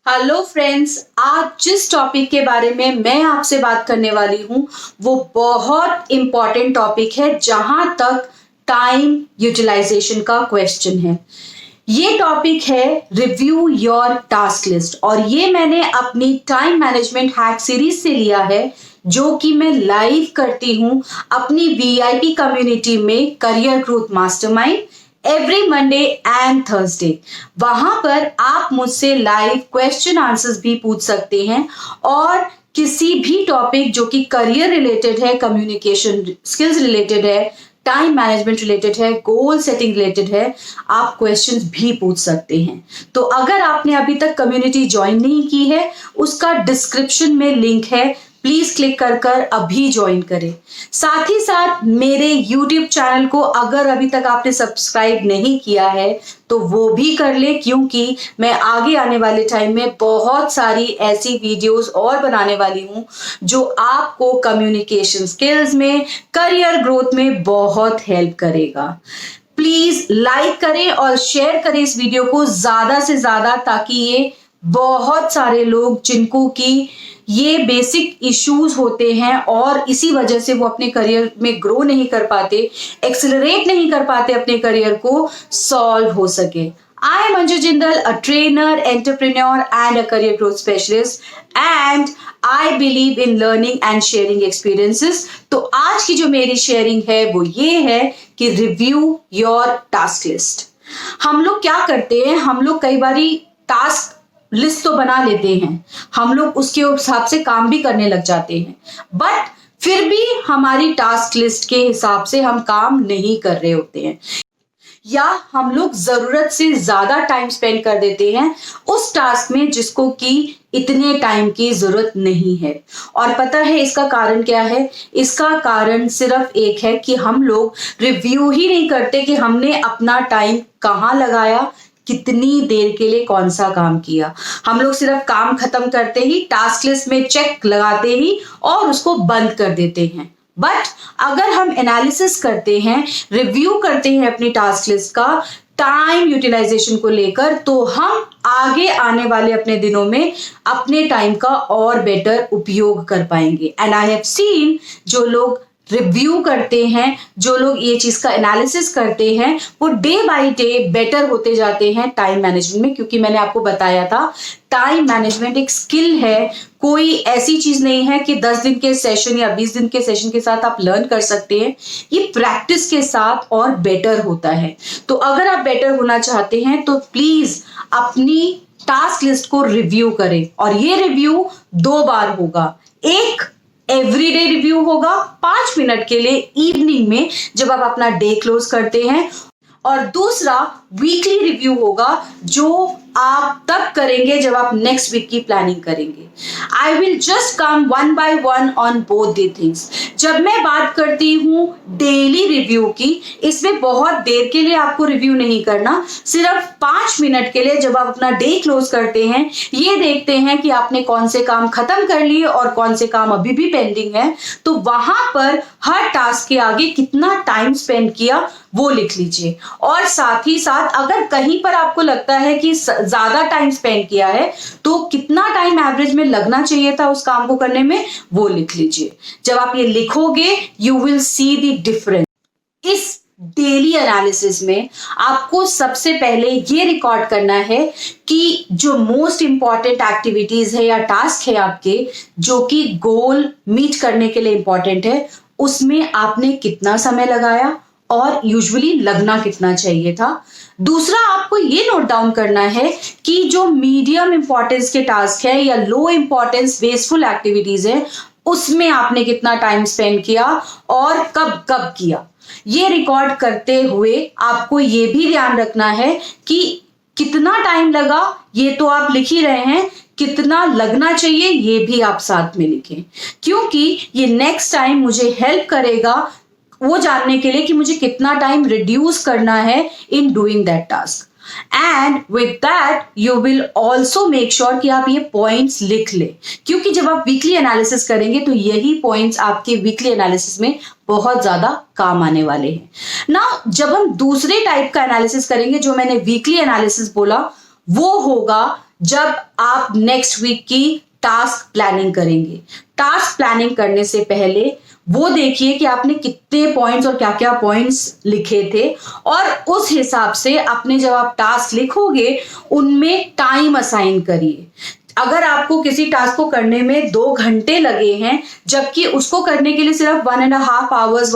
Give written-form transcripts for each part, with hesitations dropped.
Hello friends, आज जिस topic के बारे में मैं आपसे बात करने वाली हूँ वो बहुत इम्पॉर्टेंट टॉपिक है जहां तक टाइम यूटिलाइजेशन का क्वेश्चन है। ये टॉपिक है रिव्यू योर टास्क लिस्ट और ये मैंने अपनी टाइम मैनेजमेंट हैक सीरीज से लिया है जो कि मैं लाइव करती हूँ अपनी वीआईपी कम्युनिटी में career growth mastermind every Monday and Thursday. वहां पर आप मुझसे लाइव क्वेश्चन आंसर्स भी पूछ सकते हैं और किसी भी टॉपिक जो कि करियर रिलेटेड है, कम्युनिकेशन स्किल्स रिलेटेड है, टाइम मैनेजमेंट रिलेटेड है, गोल सेटिंग रिलेटेड है, आप क्वेश्चंस भी पूछ सकते हैं। तो अगर आपने अभी तक कम्युनिटी ज्वाइन नहीं की है, उसका डिस्क्रिप्शन में लिंक है, प्लीज क्लिक कर अभी ज्वाइन करें। साथ ही साथ मेरे YouTube चैनल को अगर अभी तक आपने सब्सक्राइब नहीं किया है तो वो भी कर ले, क्योंकि मैं आगे आने वाले टाइम में बहुत सारी ऐसी वीडियोस और बनाने वाली हूं जो आपको कम्युनिकेशन स्किल्स में, करियर ग्रोथ में बहुत हेल्प करेगा। प्लीज लाइक करें और शेयर करें इस वीडियो को ज्यादा से ज्यादा, ताकि ये बहुत सारे लोग जिनको की ये बेसिक इश्यूज होते हैं और इसी वजह से वो अपने करियर में ग्रो नहीं कर पाते, एक्सेलरेट नहीं कर पाते अपने करियर को, सॉल्व हो सके। I am Anju Jindal, a trainer, entrepreneur and a career growth specialist and I believe in learning and sharing experiences. तो आज की जो मेरी शेयरिंग है वो ये है कि रिव्यू योर टास्क लिस्ट। हम लोग क्या करते हैं, हम लोग कई बारी टास्क लिस्ट तो बना लेते हैं, हम लोग उसके हिसाब से काम भी करने लग जाते हैं, बट फिर भी हमारी टास्क लिस्ट के हिसाब से हम काम नहीं कर रहे होते हैं, या हम लोग जरूरत से ज्यादा टाइम स्पेंड कर देते हैं उस टास्क में जिसको कि इतने टाइम की जरूरत नहीं है। और पता है इसका कारण क्या है? इसका कारण सिर्फ एक है कि हम लोग रिव्यू ही नहीं करते कि हमने अपना टाइम कहाँ लगाया, कितनी देर के लिए कौन सा काम किया। हम लोग सिर्फ काम खत्म करते ही, टास्क लिस्ट में चेक लगाते ही और उसको बंद कर देते हैं। बट अगर हम एनालिसिस करते हैं, रिव्यू करते हैं अपनी टास्क लिस्ट का टाइम यूटिलाइजेशन को लेकर, तो हम आगे आने वाले अपने दिनों में अपने टाइम का और बेटर उपयोग कर पाएंगे। एंड आई हैव सीन, जो लोग रिव्यू करते हैं, जो लोग ये चीज का एनालिसिस करते हैं, वो डे बाय डे बेटर होते जाते हैं टाइम मैनेजमेंट में। क्योंकि मैंने आपको बताया था, टाइम मैनेजमेंट एक स्किल है, कोई ऐसी चीज नहीं है कि 10 दिन के सेशन या 20 दिन के सेशन के साथ आप लर्न कर सकते हैं। ये प्रैक्टिस के साथ और बेटर होता है। तो अगर आप बेटर होना चाहते हैं तो प्लीज अपनी टास्क लिस्ट को रिव्यू करें, और ये रिव्यू 2 बार होगा। एक एवरीडे रिव्यू होगा 5 मिनट के लिए इवनिंग में जब आप अपना डे क्लोज करते हैं, और दूसरा वीकली रिव्यू होगा जो आप तब करेंगे जब आप नेक्स्ट वीक की प्लानिंग करेंगे। I will just come one by one on both the things. जब मैं बात करती हूँ डेली रिव्यू की, इसमें बहुत देर के लिए आपको रिव्यू नहीं करना, सिर्फ 5 मिनट के लिए जब आप अपना डे क्लोज करते हैं, ये देखते हैं कि आपने कौन से काम खत्म कर लिए और कौन से काम अभी भी पेंडिंग है, तो वहां पर हर टास्क के आगे कितना टाइम स्पेंड किया वो लिख लीजिए। और साथ ही साथ अगर कहीं पर आपको लगता है कि ज्यादा टाइम स्पेंड किया है, तो कितना टाइम एवरेज में लगना चाहिए था उस काम को करने में, वो लिख लीजिए। जब आप ये लिखोगे, you will see the difference. इस डेली एनालिसिस में आपको सबसे पहले ये रिकॉर्ड करना है कि जो मोस्ट इंपॉर्टेंट एक्टिविटीज है या टास्क है आपके, जो कि गोल मीट करने के लिए इंपॉर्टेंट है, उसमें आपने कितना समय लगाया और यूजुअली लगना कितना चाहिए था। दूसरा, आपको ये नोट डाउन करना है कि जो मीडियम इंपॉर्टेंस के टास्क है या लो इंपॉर्टेंस वेस्टफुल एक्टिविटीज है, उसमें आपने कितना टाइम स्पेंड किया और कब कब किया। ये रिकॉर्ड करते हुए आपको ये भी ध्यान रखना है कि कितना टाइम लगा, ये तो आप लिख ही रहे हैं, कितना लगना चाहिए ये भी आप साथ में लिखें, क्योंकि ये नेक्स्ट टाइम मुझे हेल्प करेगा वो जानने के लिए कि मुझे कितना टाइम रिड्यूस करना है in doing that task. And with that you will also make sure कि आप ये पॉइंट्स लिख ले, क्योंकि जब आप वीकली एनालिसिस करेंगे तो यही पॉइंट्स आपके वीकली एनालिसिस में बहुत ज्यादा काम आने वाले हैं ना। जब हम दूसरे टाइप का एनालिसिस करेंगे, जो मैंने वीकली एनालिसिस बोला, वो होगा जब आप नेक्स्ट वीक की टास्क प्लानिंग करेंगे। टास्क प्लानिंग करने से पहले वो देखिए कि आपने कितने पॉइंट्स और क्या क्या पॉइंट्स लिखे थे, और उस हिसाब से अपने जब आप टास्क लिखोगे उनमें टाइम असाइन करिए। अगर आपको किसी टास्क को करने में 2 घंटे लगे हैं, जबकि उसको करने के लिए सिर्फ 1.5 hours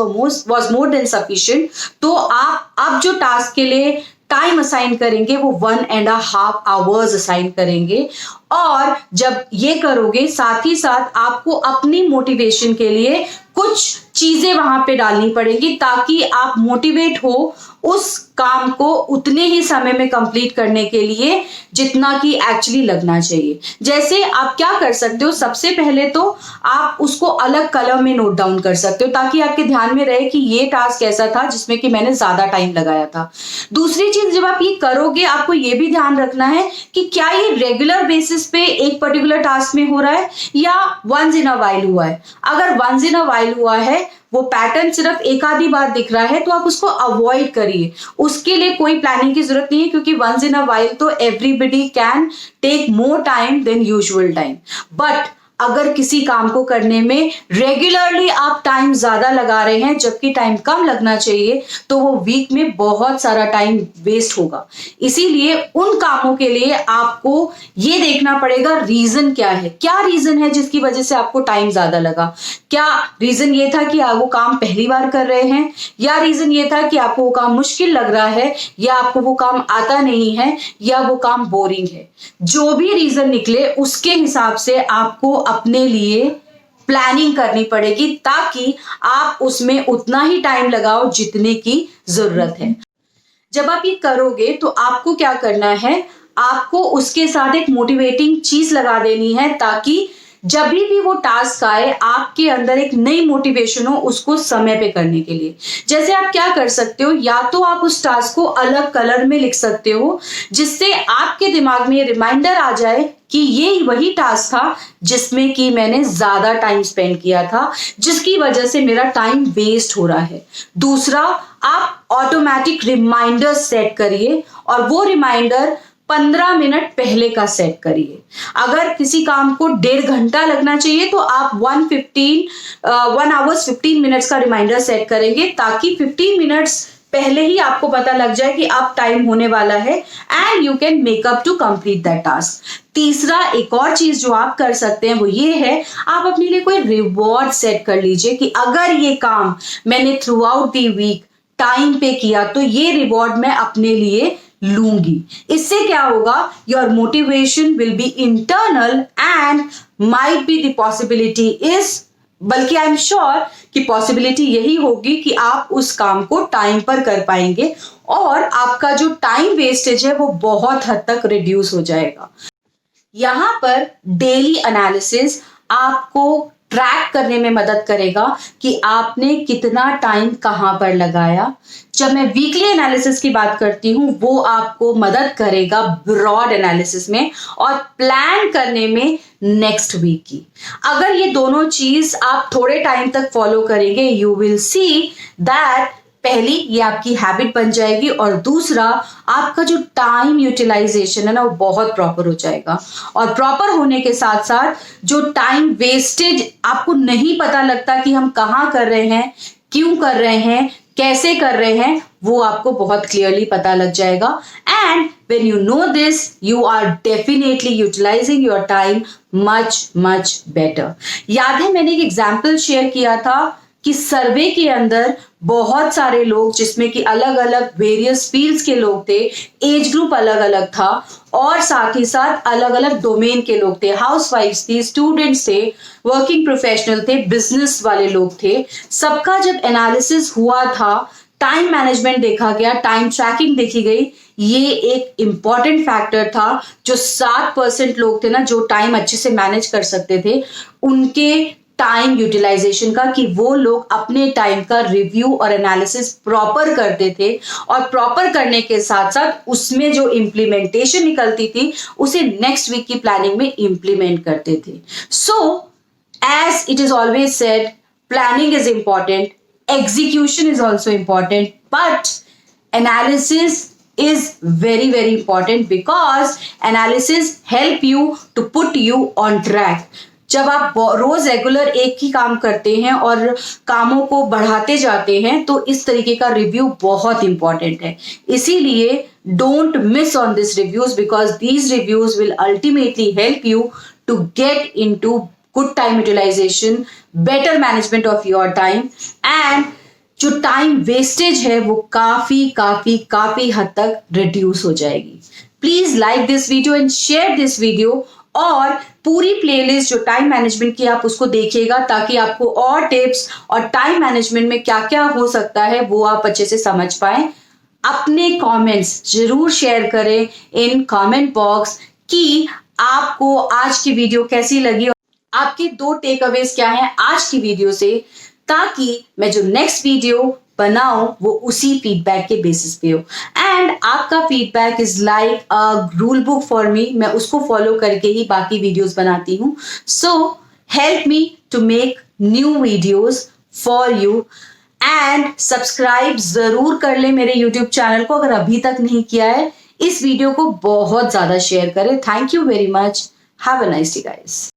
was more than sufficient, तो आप अब जो टास्क के लिए टाइम असाइन करेंगे वो 1.5 आवर्स असाइन करेंगे। और जब ये करोगे, साथ ही साथ आपको अपनी मोटिवेशन के लिए कुछ चीजें वहां पे डालनी पड़ेगी, ताकि आप मोटिवेट हो उस काम को उतने ही समय में कंप्लीट करने के लिए जितना कि एक्चुअली लगना चाहिए। जैसे आप क्या कर सकते हो, सबसे पहले तो आप उसको अलग कलम में नोट डाउन कर सकते हो, ताकि आपके ध्यान में रहे कि ये टास्क ऐसा था जिसमें कि मैंने ज्यादा टाइम लगाया था। दूसरी चीज, जब आप ये करोगे आपको ये भी ध्यान रखना है कि क्या ये रेगुलर बेसिस पे एक पर्टिकुलर टास्क में हो रहा है या वंस इन अ वाइल हुआ है। अगर वंस इन अ वाइल हुआ है, वो पैटर्न सिर्फ एक आधी बार दिख रहा है, तो आप उसको अवॉइड करिए। उसके लिए कोई प्लानिंग की जरूरत नहीं है, क्योंकि वंस इन अ वाइल तो everybody can take more time than usual time. But अगर किसी काम को करने में रेगुलरली आप टाइम ज्यादा लगा रहे हैं जबकि टाइम कम लगना चाहिए, तो वो वीक में बहुत सारा टाइम वेस्ट होगा। इसीलिए उन कामों के लिए आपको ये देखना पड़ेगा रीजन क्या है, क्या रीजन है जिसकी वजह से आपको टाइम ज्यादा लगा। क्या रीजन ये था कि आप वो काम पहली बार कर रहे हैं, या रीजन ये था कि आपको वो काम मुश्किल लग रहा है, या आपको वो काम आता नहीं है, या वो काम बोरिंग है। जो भी रीजन निकले उसके हिसाब से आपको अपने लिए प्लानिंग करनी पड़ेगी, ताकि आप उसमें उतना ही टाइम लगाओ जितने की जरूरत है। जब आप ये करोगे तो आपको क्या करना है, आपको उसके साथ एक मोटिवेटिंग चीज लगा देनी है, ताकि जब भी वो टास्क आए आपके अंदर एक नई मोटिवेशन हो उसको समय पे करने के लिए। जैसे आप क्या कर सकते हो, या तो आप उस टास्क को अलग कलर में लिख सकते हो, जिससे आपके दिमाग में रिमाइंडर आ जाए कि ये वही टास्क था जिसमें कि मैंने ज्यादा टाइम स्पेंड किया था, जिसकी वजह से मेरा टाइम वेस्ट हो रहा है। दूसरा, आप ऑटोमेटिक रिमाइंडर सेट करिए, और वो रिमाइंडर 15 मिनट पहले का सेट करिए। अगर किसी काम को 1.5 घंटा लगना चाहिए, तो आप 1 आवर्स 15 मिनट्स का रिमाइंडर सेट करेंगे, ताकि 15 मिनट्स पहले ही आपको पता लग जाए कि अब टाइम होने वाला है, and you can make up to complete that task. तीसरा, एक और चीज जो आप कर सकते हैं वो ये है, आप अपने लिए कोई रिवॉर्ड सेट कर लीजिए कि अगर ये काम मैंने throughout the week time पे किया तो ये रिवॉर्ड मैं अपने लिए लूंगी। इससे क्या होगा, your motivation will be internal and might be the possibility is, बल्कि आई एम श्योर कि पॉसिबिलिटी यही होगी कि आप उस काम को टाइम पर कर पाएंगे, और आपका जो टाइम वेस्टेज है वो बहुत हद तक रिड्यूस हो जाएगा। यहां पर डेली एनालिसिस आपको ट्रैक करने में मदद करेगा कि आपने कितना टाइम कहां पर लगाया। जब मैं वीकली एनालिसिस की बात करती हूं, वो आपको मदद करेगा ब्रॉड एनालिसिस में और प्लान करने में नेक्स्ट वीक की। अगर ये दोनों चीज आप थोड़े टाइम तक फॉलो करेंगे, यू विल सी दैट पहली ये आपकी हैबिट बन जाएगी, और दूसरा आपका जो टाइम यूटिलाइजेशन है ना वो बहुत प्रॉपर हो जाएगा। और प्रॉपर होने के साथ साथ जो टाइम वेस्टेज आपको नहीं पता लगता कि हम कहाँ कर रहे हैं, क्यों कर रहे हैं, कैसे कर रहे हैं, वो आपको बहुत क्लियरली पता लग जाएगा। And when you know this, you are definitely utilizing your time much better। याद है मैंने एक एग्जाम्पल शेयर किया था कि सर्वे के अंदर बहुत सारे लोग, जिसमें कि अलग अलग वेरियस फील्ड्स के लोग थे, एज ग्रुप अलग अलग था, और साथ ही साथ अलग अलग डोमेन के लोग थे, हाउसवाइफ्स थी, स्टूडेंट्स थे, वर्किंग प्रोफेशनल थे, बिजनेस वाले लोग थे। सबका जब एनालिसिस हुआ था, टाइम मैनेजमेंट देखा गया, टाइम ट्रैकिंग देखी गई, ये एक इंपॉर्टेंट फैक्टर था। जो 7% लोग थे ना जो टाइम अच्छे से मैनेज कर सकते थे, उनके टाइम यूटिलाइजेशन का, कि वो लोग अपने टाइम का रिव्यू और एनालिसिस प्रॉपर करते थे, और प्रॉपर करने के साथ साथ उसमें जो इंप्लीमेंटेशन निकलती थी उसे नेक्स्ट वीक की प्लानिंग में इंप्लीमेंट करते थे। So as it is always said, planning is important, execution is also important, but analysis is very very important because analysis help you to put you on track. जब आप रोज regular एक ही काम करते हैं और कामों को बढ़ाते जाते हैं तो इस तरीके का रिव्यू बहुत इंपॉर्टेंट है. इसीलिए don't miss on this reviews because these reviews will ultimately help you to get into good time utilization, better management of your time, and जो टाइम वेस्टेज है वो काफी काफी काफी हद तक रिड्यूस हो जाएगी. Please like this video and share this video और पूरी प्लेलिस्ट जो टाइम मैनेजमेंट की आप उसको देखिएगा ताकि आपको और टिप्स और टाइम मैनेजमेंट में क्या क्या हो सकता है वो आप अच्छे से समझ पाए. अपने कमेंट्स जरूर शेयर करें इन कमेंट बॉक्स कि आपको आज की वीडियो कैसी लगी और आपके 2 टेक अवेज क्या हैं आज की वीडियो से, ताकि मैं जो नेक्स्ट वीडियो बनाऊं वो उसी फीडबैक के बेसिस पे हो. एंड आपका feedback is like a rule book for me. मैं उसको फॉलो करके ही बाकी वीडियोस बनाती हूँ. So help me to make new videos for you and subscribe जरूर कर ले मेरे यूट्यूब चैनल को अगर अभी तक नहीं किया है. इस वीडियो को बहुत ज्यादा शेयर करें. Thank you very much. Have a nice day guys.